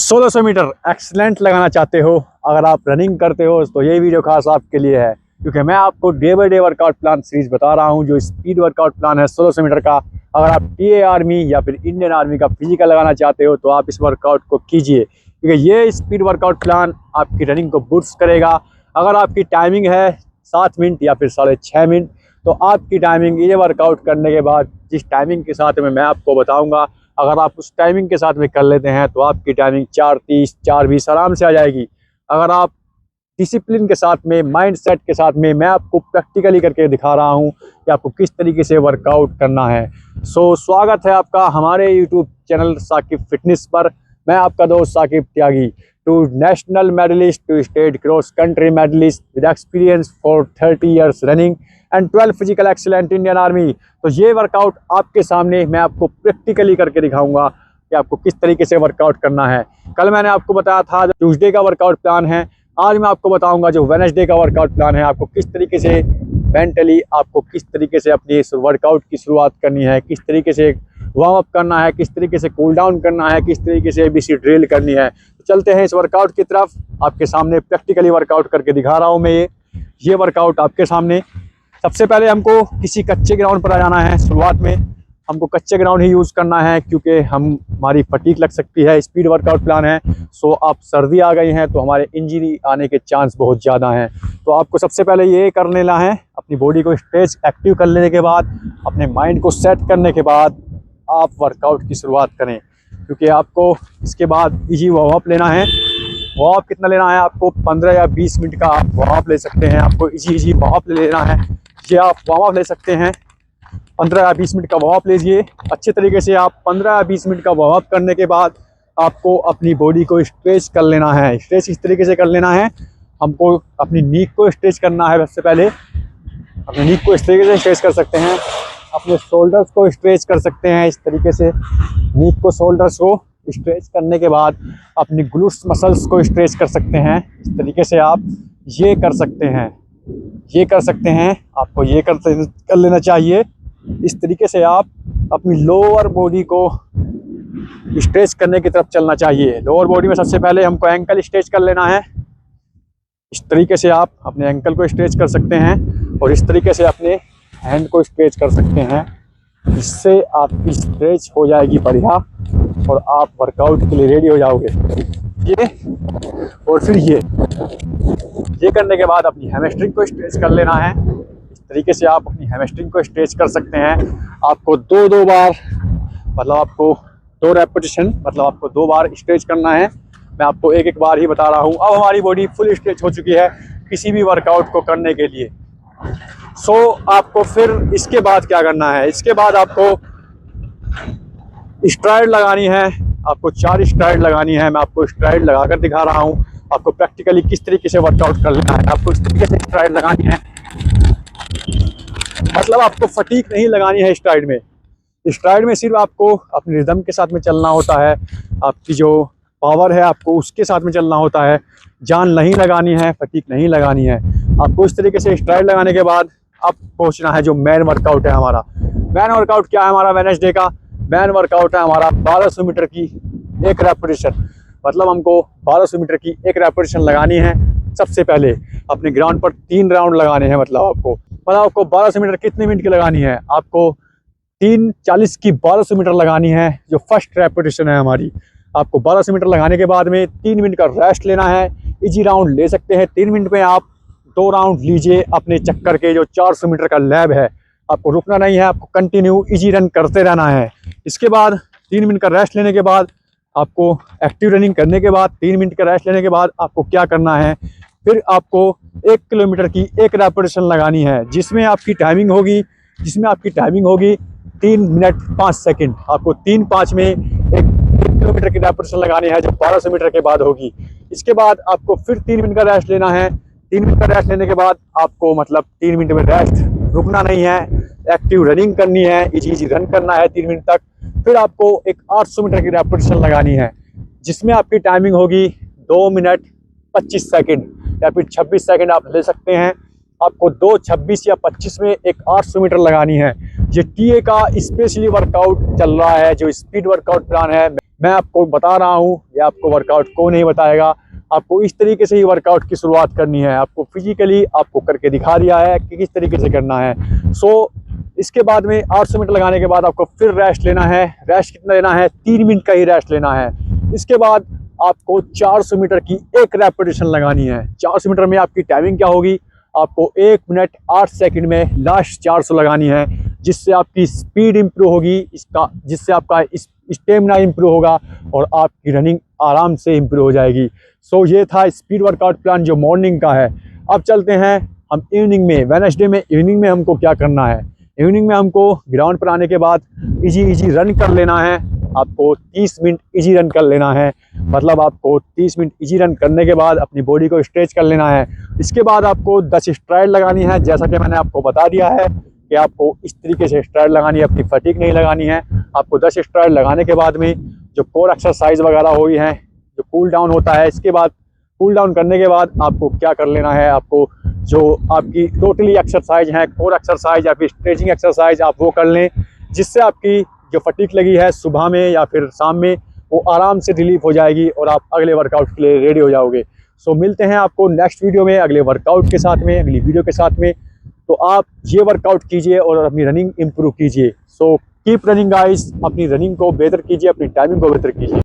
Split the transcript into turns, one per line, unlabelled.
1600 metre excellent लगाना चाहते हो, अगर आप रनिंग करते हो तो ये वीडियो खास आपके लिए है, क्योंकि मैं आपको day by day workout plan series बता रहा हूँ। जो स्पीड वर्कआउट प्लान है 1600 मीटर का, अगर आप टीए आर्मी या फिर इंडियन आर्मी का फिजिकल लगाना चाहते हो तो आप इस वर्कआउट को कीजिए, क्योंकि ये स्पीड वर्कआउट प्लान आपकी रनिंग को बूस्ट करेगा। अगर आपकी टाइमिंग है 7 मिनट या फिर 6.5 मिनट, तो आपकी टाइमिंग ये वर्कआउट करने के बाद जिस टाइमिंग के साथ में मैं आपको बताऊंगा, अगर आप उस टाइमिंग के साथ में कर लेते हैं तो आपकी टाइमिंग 4:30 4:20 आराम से आ जाएगी। अगर आप डिसिप्लिन के साथ में, माइंड सेट के साथ में, मैं आपको प्रैक्टिकली करके दिखा रहा हूं कि आपको किस तरीके से वर्कआउट करना है। स्वागत है आपका हमारे यूट्यूब चैनल साकिब फिटनेस पर। मैं आपका दोस्त Saqib Tyagi, two national medallist, two state cross country medallist with experience for 30 years running and 12 physical excellent Indian army. तो ये वर्कआउट आपके सामने मैं आपको प्रैक्टिकली करके दिखाऊंगा कि आपको किस तरीके से वर्कआउट करना है। कल मैंने आपको बताया था जो ट्यूसडे का वर्कआउट प्लान है, आज मैं आपको बताऊंगा जो वेडनेसडे का वर्कआउट प्लान है। आपको किस तरीके से मेंटली, आपको किस तरीके से अपनी इस वर्कआउट की शुरुआत करनी है, किस तरीके से वार्म अप करना है, किस तरीके से कूल डाउन करना है, किस तरीके से एबीसी ड्रिल करनी है। तो चलते हैं इस वर्कआउट की तरफ। आपके सामने प्रैक्टिकली वर्कआउट करके दिखा रहा हूँ मैं ये वर्कआउट आपके सामने। सबसे पहले हमको किसी कच्चे ग्राउंड पर आ जाना है। शुरुआत में हमको कच्चे ग्राउंड ही यूज़ करना है, क्योंकि हमारी फटीक लग सकती है। स्पीड वर्कआउट प्लान है, आप सर्दी आ गई हैं तो हमारे इंजरी आने के चांस बहुत ज़्यादा हैं। तो आपको सबसे पहले ये कर लेना है, अपनी बॉडी को स्ट्रेच एक्टिव कर लेने के बाद, अपने माइंड को सेट करने के बाद आप वर्कआउट की शुरुआत करें, क्योंकि आपको इसके बाद इजी वार्म अप लेना है। वार्म अप कितना लेना है आपको? 15 या 20 मिनट का आप वार्म अप ले सकते हैं। आपको इजी वार्म अप ले लेना है। ये आप वार्म अप ले सकते हैं, 15 या 20 मिनट का वार्म अप लीजिए अच्छे तरीके से। आप 15 या 20 मिनट का वार्म अप करने के बाद आपको अपनी बॉडी को स्ट्रेच कर लेना है। स्ट्रेच इस तरीके से कर लेना है, हमको अपनी नीक को स्ट्रेच करना है। सबसे पहले अपनी नीक को इस तरीके से स्ट्रेच कर सकते हैं, अपने शोल्डर्स को स्ट्रेच कर सकते हैं इस तरीके से। नीक को, शोल्डर्स को स्ट्रेच करने के बाद अपनी ग्लूट्स मसल्स को स्ट्रेच कर सकते हैं इस तरीके से। आप ये कर सकते हैं, ये कर सकते हैं, आपको ये कर लेना चाहिए। इस तरीके से आप अपनी लोअर बॉडी को स्ट्रेच करने की तरफ चलना चाहिए। लोअर बॉडी में सबसे पहले हमको एंकल स्ट्रेच कर लेना है। इस तरीके से आप अपने एंकल को स्ट्रेच कर सकते हैं और इस तरीके से अपने हैंड को स्ट्रेच कर सकते हैं। इससे आपकी स्ट्रेच हो जाएगी बढ़िया और आप वर्कआउट के लिए रेडी हो जाओगे। ये और फिर ये करने के बाद अपनी हैमस्ट्रिंग को स्ट्रेच कर लेना है। इस तरीके से आप अपनी हैमस्ट्रिंग को स्ट्रेच कर सकते हैं। आपको दो बार, मतलब आपको 2 रेपिटेशन, मतलब आपको 2 बार स्ट्रेच करना है। मैं आपको एक बार ही बता रहा हूँ। अब हमारी बॉडी फुल स्ट्रेच हो चुकी है किसी भी वर्कआउट को करने के लिए। आपको फिर इसके बाद क्या करना है? इसके बाद आपको स्ट्राइड लगानी है। आपको 4 स्ट्राइड लगानी है। मैं आपको स्ट्राइड लगाकर दिखा रहा हूँ आपको प्रैक्टिकली किस तरीके से वर्कआउट कर लेना है। आपको इस तरीके से स्ट्राइड लगानी है, मतलब आपको फटीक नहीं लगानी है स्ट्राइड में। स्ट्राइड में सिर्फ आपको अपने रिदम के साथ में चलना होता है, आपकी जो पावर है आपको उसके साथ में चलना होता है। जान नहीं लगानी है, फटीक नहीं लगानी है। आपको इस तरीके से स्ट्राइड लगाने के बाद अब पहुंचना है जो मेन वर्कआउट है हमारा। मेन वर्कआउट क्या है हमारा वेडनेसडे का? मेन वर्कआउट है हमारा 1200 मीटर की 1 रेपिटेशन। मतलब हमको 1200 मीटर की 1 रेपिटेशन लगानी है। सबसे पहले अपने ग्राउंड पर 3 राउंड लगाने हैं। मतलब आपको 1200 मीटर कितने मिनट की लगानी है? आपको 3:40 की 1200 मीटर लगानी है, जो फर्स्ट रेपिटेशन है हमारी। आपको 1200 मीटर लगाने के बाद में 3 मिनट का रेस्ट लेना है। इजी राउंड ले सकते हैं। 3 मिनट में आप 2 राउंड लीजिए अपने चक्कर के। जो 400 मीटर का लैब है, आपको रुकना नहीं है, आपको कंटिन्यू इजी रन करते रहना है। इसके बाद 3 मिनट का रेस्ट लेने के बाद आपको एक्टिव रनिंग करने के बाद 3 मिनट का रेस्ट लेने के बाद आपको क्या करना है? फिर आपको 1 किलोमीटर की 1 रेपिटेशन लगानी है, जिसमें आपकी टाइमिंग होगी 3 मिनट 5 सेकंड। आपको 3:05 में 1 किलोमीटर की रेपिटेशन लगानी है, जो 1200 मीटर के बाद होगी। इसके बाद आपको फिर 3 मिनट का रेस्ट लेना है। 3 मिनट का रेस्ट लेने के बाद आपको, मतलब 3 मिनट में रेस्ट, रुकना नहीं है, एक्टिव रनिंग करनी है, इजी रन करना है 3 मिनट तक। फिर आपको एक 800 मीटर की रेपिटेशन लगानी है, जिसमें आपकी टाइमिंग होगी 2 मिनट 25 सेकंड या फिर 26 सेकंड आप ले सकते हैं। आपको 2:26 या 25 में एक 800 मीटर लगानी है। ये टीए का स्पेशली वर्कआउट चल रहा है, जो स्पीड वर्कआउट प्लान है, मैं आपको बता रहा हूँ। ये आपको वर्कआउट कौन नहीं बताएगा, आपको इस तरीके से ही वर्कआउट की शुरुआत करनी है। आपको फिजिकली आपको करके दिखा दिया है कि किस तरीके से करना है। सो इसके बाद में 800 मीटर लगाने के बाद आपको फिर रेस्ट लेना है। रेस्ट कितना लेना है? 3 मिनट का ही रेस्ट लेना है। इसके बाद आपको 400 मीटर की एक रेपिटेशन लगानी है। 400 मीटर में आपकी टाइमिंग क्या होगी? आपको 1 मिनट 8 सेकंड में लास्ट 400 लगानी है, जिससे आपकी स्पीड इंप्रूव होगी, जिससे आपका स्टेमिना इंप्रूव होगा और आपकी रनिंग आराम से इंप्रूव हो जाएगी। सो ये था स्पीड वर्कआउट प्लान जो मॉर्निंग का है। अब चलते हैं हम इवनिंग में। वेडनेसडे में इवनिंग में हमको क्या करना है? इवनिंग में हमको ग्राउंड पर आने के बाद इजी रन कर लेना है। आपको 30 मिनट इजी रन कर लेना है। मतलब आपको 30 मिनट इजी रन करने के बाद अपनी बॉडी को स्ट्रेच कर लेना है। इसके बाद आपको 10 स्ट्राइड लगानी है। जैसा कि मैंने आपको बता दिया है कि आपको इस तरीके से स्ट्राइड लगानी है, अपनी फटीग नहीं लगानी है। आपको 10 स्ट्राइड लगाने के बाद में जो कोर एक्सरसाइज वगैरह हुई हैं, जो कूल डाउन होता है, इसके बाद कूल डाउन करने के बाद आपको क्या कर लेना है? आपको जो आपकी टोटली एक्सरसाइज है, कोर एक्सरसाइज या फिर स्ट्रेचिंग एक्सरसाइज, आप वो कर लें, जिससे आपकी जो फटीग लगी है सुबह में या फिर शाम में, वो आराम से रिलीफ हो जाएगी और आप अगले वर्कआउट के लिए रेडी हो जाओगे। सो मिलते हैं आपको नेक्स्ट वीडियो में, अगले वर्कआउट के साथ में, अगली वीडियो के साथ में। तो आप ये वर्कआउट कीजिए और अपनी रनिंग इंप्रूव कीजिए। सो कीप रनिंग गाइस, अपनी रनिंग को बेहतर कीजिए, अपनी टाइमिंग को बेहतर कीजिए।